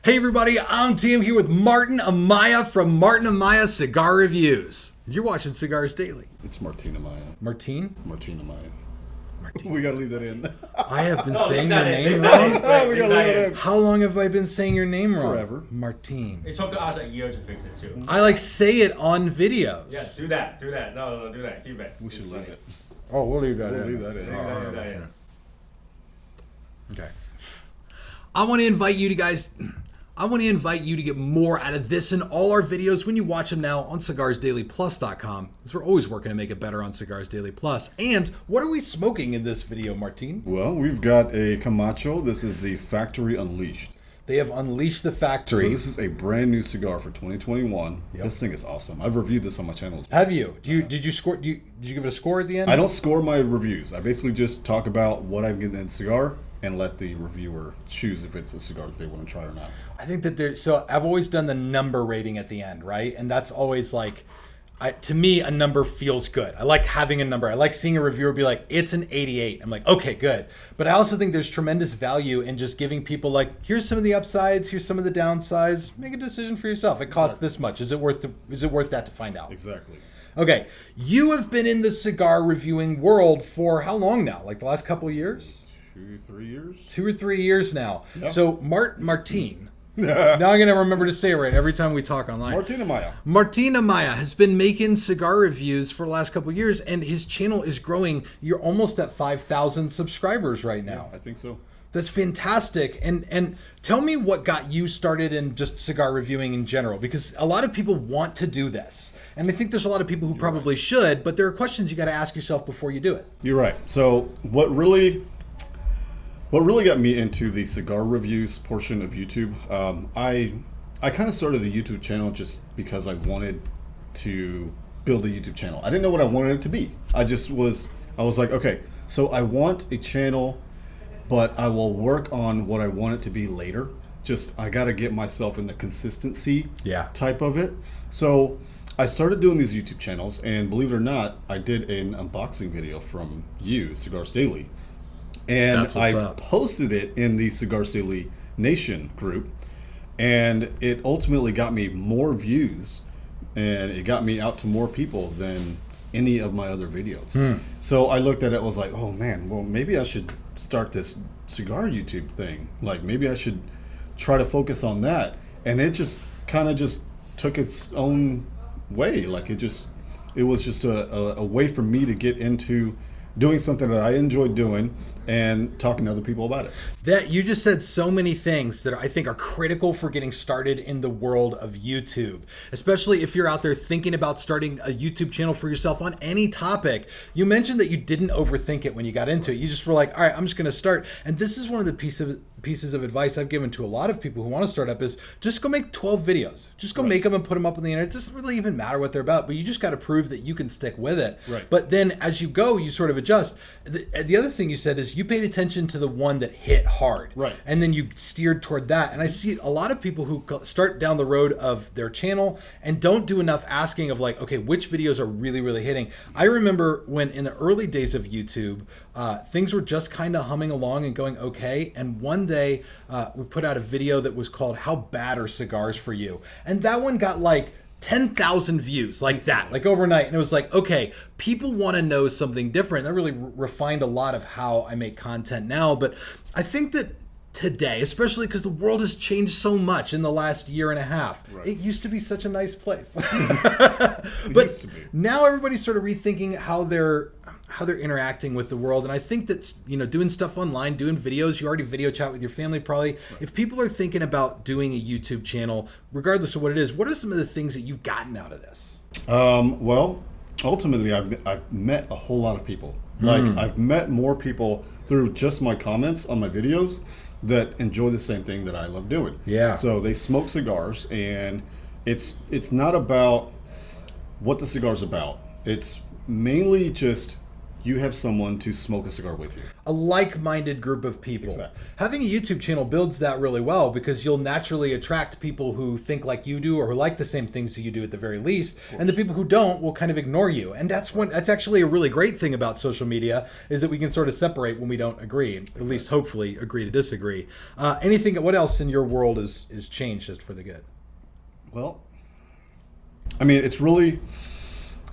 Hey everybody, I'm Tim here with Martin Amaya from Martin Amaya Cigar Reviews. You're watching Cigars Daily. It's Martin Amaya. Martin? Martin Amaya. Martin. We gotta leave that in. I have been saying your name wrong. We gotta leave it in. How long have I been saying your name wrong? Forever. Martin. It took us a year to fix it too. I say it on videos. Yeah, do that. No, do that. Keep it. We should leave it. Oh, we'll leave that We'll in. leave that in. Leave that in. Okay. I want to invite you to get more out of this and all our videos when you watch them now on CigarsDailyPlus.com, because we're always working to make it better on Cigars Daily Plus. And what are we smoking in this video, Martin? Well, we've got a Camacho. This is the Factory Unleashed. They have unleashed the factory. So this is a brand new cigar for 2021. Yep. This thing is awesome. I've reviewed this on my channel. Have you? Did you score? Did you give it a score at the end? I don't score my reviews. I basically just talk about what I'm getting in a cigar and let the reviewer choose if it's a cigar that they want to try or not. I think that so I've always done the number rating at the end, right? And that's always like, to me, a number feels good. I like having a number. I like seeing a reviewer be like, it's an 88. I'm like, okay, good. But I also think there's tremendous value in just giving people like, here's some of the upsides, here's some of the downsides. Make a decision for yourself. It costs this much. Is it worth that to find out? Exactly. Okay, you have been in the cigar reviewing world for how long now? Like the last couple of years? 2-3 years. 2 or 3 years now. Yeah. So Martin. Now I'm going to remember to say it right every time we talk online. Martin Amaya. Martin Amaya has been making cigar reviews for the last couple of years, and his channel is growing. You're almost at 5,000 subscribers right now. I think so. That's fantastic. And tell me what got you started in just cigar reviewing in general, because a lot of people want to do this. And I think there's a lot of people who probably should, but there are questions you got to ask yourself before you do it. You're right. So what really got me into the cigar reviews portion of YouTube, I kind of started a YouTube channel just because I wanted to build a YouTube channel. I didn't know what I wanted it to be. I was like, okay, so I want a channel, but I will work on what I want it to be later. I got to get myself in the consistency type of it. So I started doing these YouTube channels, and believe it or not, I did an unboxing video from you, Cigars Daily. And I posted it in the Cigars Daily Nation group, and it ultimately got me more views, and it got me out to more people than any of my other videos. So I looked at it, was like, oh man, well maybe I should start this cigar YouTube thing. Like maybe I should try to focus on that. And it just kind of just took its own way. Like it was just a way for me to get into doing something that I enjoyed doing and talking to other people about it. That you just said so many things that I think are critical for getting started in the world of YouTube, especially if you're out there thinking about starting a YouTube channel for yourself on any topic. You mentioned that you didn't overthink it when you got into it. You just were like, all right, I'm just going to start. And this is one of the pieces of advice I've given to a lot of people who want to start up is just go make 12 videos. Just go make them and put them up on the internet. It doesn't really even matter what they're about, but you just got to prove that you can stick with it. Right. But then as you go, you sort of adjust. The other thing you said is you paid attention to the one that hit hard. Right. And then you steered toward that. And I see a lot of people who start down the road of their channel and don't do enough asking of like, okay, which videos are really, really hitting? I remember when in the early days of YouTube, things were just kind of humming along and going okay. And one day we put out a video that was called How Bad Are Cigars For You? And that one got like 10,000 views like that, like overnight. And it was like, okay, people want to know something different. That really refined a lot of how I make content now. But I think that today, especially because the world has changed so much in the last year and a half. Right. It used to be such a nice place. But now everybody's sort of rethinking how they're interacting with the world. And I think that's, doing stuff online, doing videos, you already video chat with your family probably. Right. If people are thinking about doing a YouTube channel, regardless of what it is, what are some of the things that you've gotten out of this? Well, ultimately I've met a whole lot of people. Like I've met more people through just my comments on my videos that enjoy the same thing that I love doing. Yeah. So they smoke cigars, and it's not about what the cigar's about. It's mainly just you have someone to smoke a cigar with you. A like-minded group of people. Exactly. Having a YouTube channel builds that really well because you'll naturally attract people who think like you do or who like the same things that you do at the very least, and the people who don't will kind of ignore you. And that's actually a really great thing about social media, is that we can sort of separate when we don't agree, at least hopefully agree to disagree. What else in your world is changed just for the good? Well, I mean, it's really,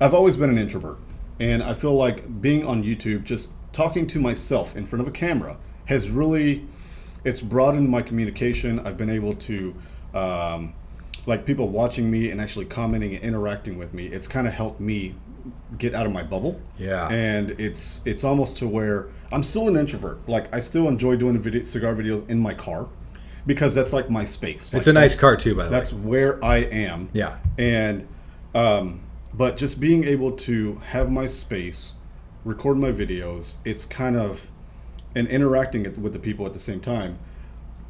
I've always been an introvert. And I feel like being on YouTube, just talking to myself in front of a camera has really, it's broadened my communication. I've been able to, like people watching me and actually commenting and interacting with me, it's kind of helped me get out of my bubble. Yeah. And it's almost to where I'm still an introvert. Like I still enjoy doing cigar videos in my car because that's like my space. It's a nice car too, by the way. That's where I am. Yeah. And, but just being able to have my space, record my videos, it's kind of, and interacting with the people at the same time,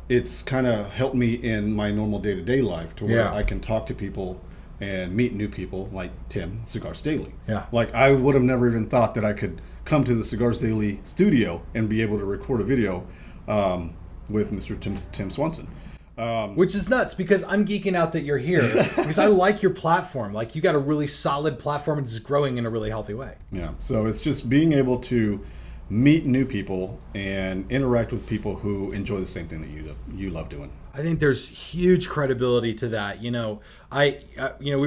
it's kind of helped me in my normal day-to-day life to where I can talk to people and meet new people like Tim, Cigars Daily. Yeah. Like I would have never even thought that I could come to the Cigars Daily studio and be able to record a video with Mr. Tim Swanson. Which is nuts because I'm geeking out that you're here because I like your platform. Like you got a really solid platform and it's growing in a really healthy way. Yeah. So it's just being able to meet new people and interact with people who enjoy the same thing that you love doing. I think there's huge credibility to that. We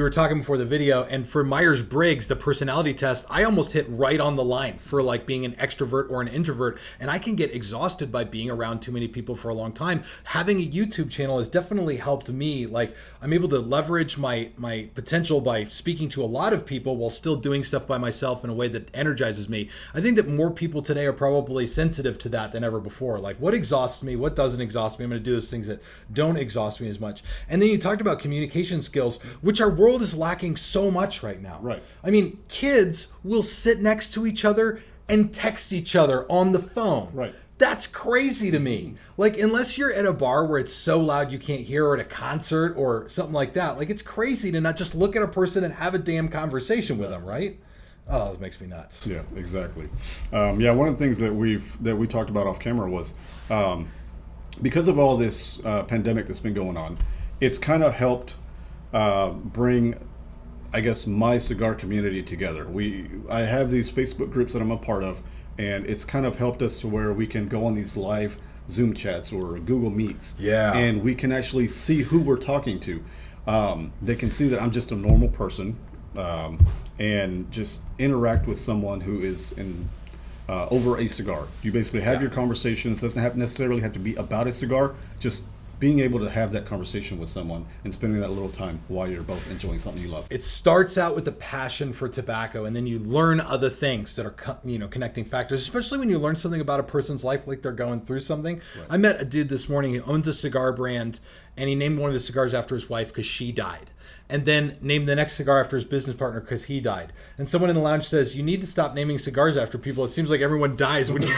were talking before the video, and for Myers-Briggs, the personality test, I almost hit right on the line for like being an extrovert or an introvert, and I can get exhausted by being around too many people for a long time. Having a YouTube channel has definitely helped me. Like I'm able to leverage my potential by speaking to a lot of people while still doing stuff by myself in a way that energizes me. I think that more people today are probably sensitive to that than ever before. Like what exhausts me, what doesn't exhaust me. I'm going to do those things that don't exhaust me as much. And then you talked about communication skills, which our world is lacking so much right now. Right. I mean, kids will sit next to each other and text each other on the phone. Right. That's crazy to me. Like, unless you're at a bar where it's so loud you can't hear, or at a concert or something like that, like it's crazy to not just look at a person and have a damn conversation with them, right? Oh, it makes me nuts. Yeah, exactly. One of the things that we talked about off camera was because of all this pandemic that's been going on, it's kind of helped bring, I guess, my cigar community together. I have these Facebook groups that I'm a part of, and it's kind of helped us to where we can go on these live Zoom chats or Google Meets. Yeah. And we can actually see who we're talking to. They can see that I'm just a normal person and just interact with someone who is over a cigar. You basically have your conversations. Doesn't necessarily have to be about a cigar. Just being able to have that conversation with someone and spending that little time while you're both enjoying something you love. It starts out with the passion for tobacco, and then you learn other things that are connecting factors, especially when you learn something about a person's life, like they're going through something. Right. I met a dude this morning who owns a cigar brand, and he named one of his cigars after his wife because she died. And then named the next cigar after his business partner because he died. And someone in the lounge says, you need to stop naming cigars after people. It seems like everyone dies when you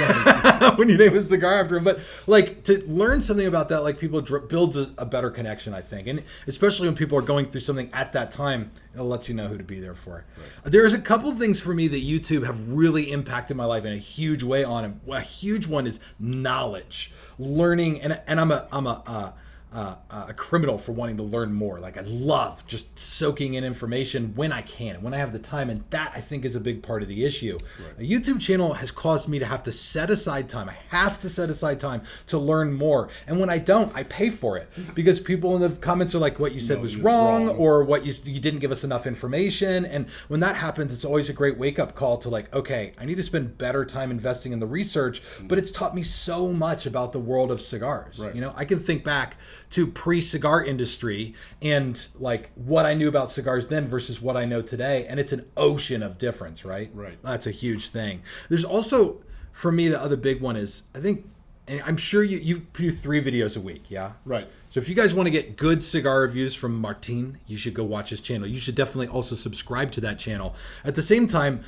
when you name a cigar after him. But like to learn something about that, like people builds a better connection, I think. And especially when people are going through something at that time, it'll let you know who to be there for. Right. There's a couple things for me that YouTube have really impacted my life in a huge way on him. A huge one is knowledge, learning. And I'm a criminal for wanting to learn more. Like I love just soaking in information when I can, when I have the time, and that I think is a big part of the issue. Right. A YouTube channel has caused me to have to set aside time. I have to set aside time to learn more, and when I don't, I pay for it because people in the comments are like, "What you said was wrong," or "What you didn't give us enough information." And when that happens, it's always a great wake up call to like, okay, I need to spend better time investing in the research. But it's taught me so much about the world of cigars. Right. I can think back to pre-cigar industry and like what I knew about cigars then versus what I know today, and it's an ocean of difference, right? Right. That's a huge thing. There's also, for me, the other big one is, I think, and I'm sure you do 3 videos a week, yeah? Right. So if you guys want to get good cigar reviews from Martin, you should go watch his channel. You should definitely also subscribe to that channel. At the same time,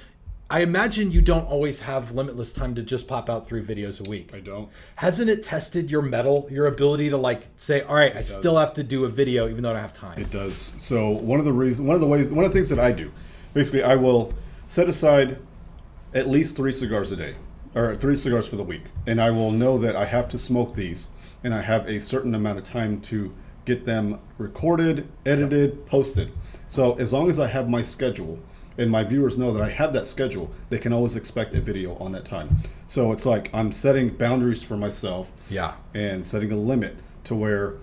I imagine you don't always have limitless time to just pop out 3 videos a week. I don't. Hasn't it tested your mettle, your ability to like say, all right, I still have to do a video even though I don't have time? It does. So one of the things that I do, basically I will set aside at least 3 cigars a day, or 3 cigars for the week. And I will know that I have to smoke these, and I have a certain amount of time to get them recorded, edited, posted. So as long as I have my schedule, and my viewers know that I have that schedule, they can always expect a video on that time. So it's like I'm setting boundaries for myself, and setting a limit to where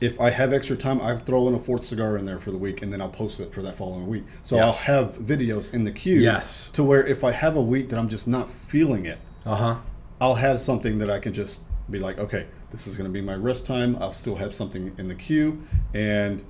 if I have extra time, I throw in a 4th cigar in there for the week, and then I'll post it for that following week. So I'll have videos in the queue to where if I have a week that I'm just not feeling it, I'll have something that I can just be like, okay, this is going to be my rest time. I'll still have something in the queue, and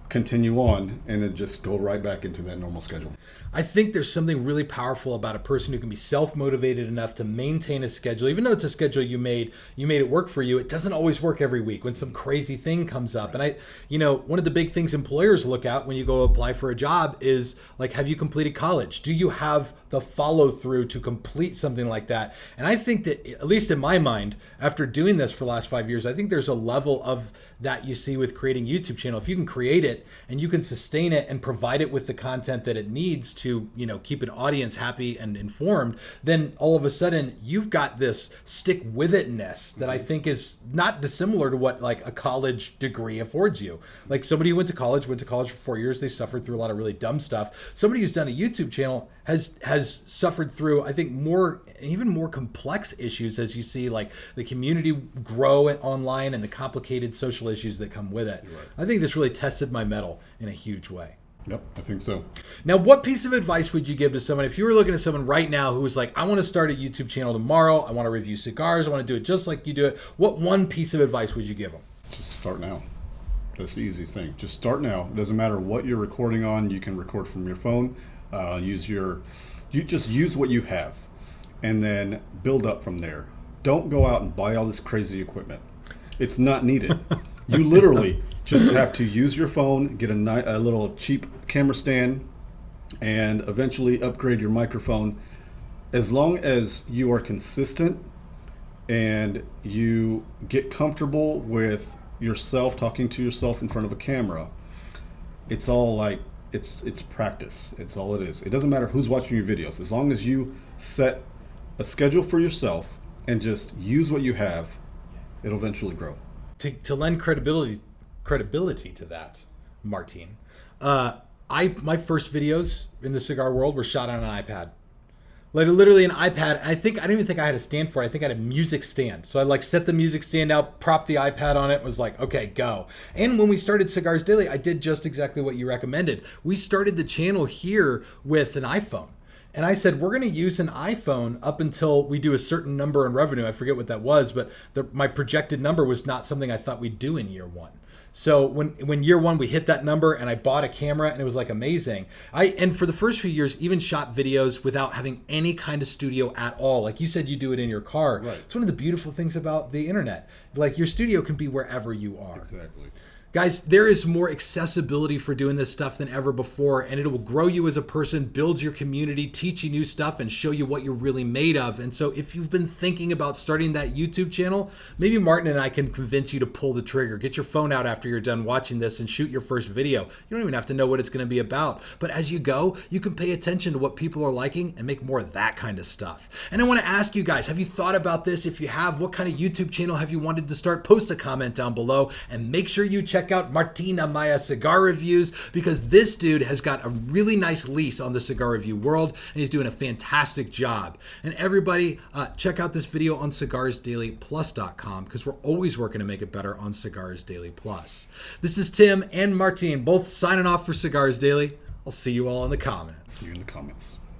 continue on, and then just go right back into that normal schedule. I think there's something really powerful about a person who can be self-motivated enough to maintain a schedule. Even though it's a schedule you made it work for you, it doesn't always work every week when some crazy thing comes up. And one of the big things employers look at when you go apply for a job is like, have you completed college? Do you have the follow through to complete something like that? And I think that, at least in my mind, after doing this for the last 5 years, I think there's a level of that you see with creating a YouTube channel. If you can create it and you can sustain it and provide it with the content that it needs to, keep an audience happy and informed, then all of a sudden you've got this stick with itness that I think is not dissimilar to what like a college degree affords you. Like somebody who went to college for 4 years, they suffered through a lot of really dumb stuff. Somebody who's done a YouTube channel has suffered through, I think, even more complex issues as you see like the community grow online and the complicated social issues that come with it. Right. I think this really tested my mettle in a huge way. Yep, I think so. Now, what piece of advice would you give to someone if you were looking at someone right now who was like, I want to start a YouTube channel tomorrow, I want to review cigars, I want to do it just like you do it. What one piece of advice would you give them? Just start now. That's the easiest thing. Just start now. It doesn't matter what you're recording on. You can record from your phone. You just use what you have, and then build up from there. Don't go out and buy all this crazy equipment. It's not needed. You literally just have to use your phone, get a little cheap camera stand, and eventually upgrade your microphone. As long as you are consistent and you get comfortable with yourself, talking to yourself in front of a camera, it's all like, it's practice. It's all it is. It doesn't matter who's watching your videos. As long as you set a schedule for yourself and just use what you have, it'll eventually grow. To lend credibility to that, Martin, my first videos in the cigar world were shot on an iPad. Like literally an iPad. I don't even think I had a stand for it. I think I had a music stand. So I like set the music stand out, propped the iPad on it, was like, okay, go. And when we started Cigars Daily, I did just exactly what you recommended. We started the channel here with an iPhone. And I said, we're going to use an iPhone up until we do a certain number in revenue. I forget what that was, but my projected number was not something I thought we'd do in year one. So when year one, we hit that number and I bought a camera and it was like amazing. And for the first few years, even shot videos without having any kind of studio at all. Like you said, you do it in your car. Right. It's one of the beautiful things about the internet. Like your studio can be wherever you are. Exactly. Guys, there is more accessibility for doing this stuff than ever before, and it will grow you as a person, build your community, teach you new stuff, and show you what you're really made of. And so if you've been thinking about starting that YouTube channel, maybe Martin and I can convince you to pull the trigger. Get your phone out after you're done watching this and shoot your first video. You don't even have to know what it's going to be about. But as you go, you can pay attention to what people are liking and make more of that kind of stuff. And I want to ask you guys, have you thought about this? If you have, what kind of YouTube channel have you wanted to start? Post a comment down below, and make sure you check out Martin Amaya Cigar Reviews, because this dude has got a really nice lease on the cigar review world, and he's doing a fantastic job. And everybody, check out this video on cigarsdailyplus.com, because we're always working to make it better on Cigars Daily Plus. This is Tim and Martin, both signing off for Cigars Daily. I'll see you all in the comments. See you in the comments.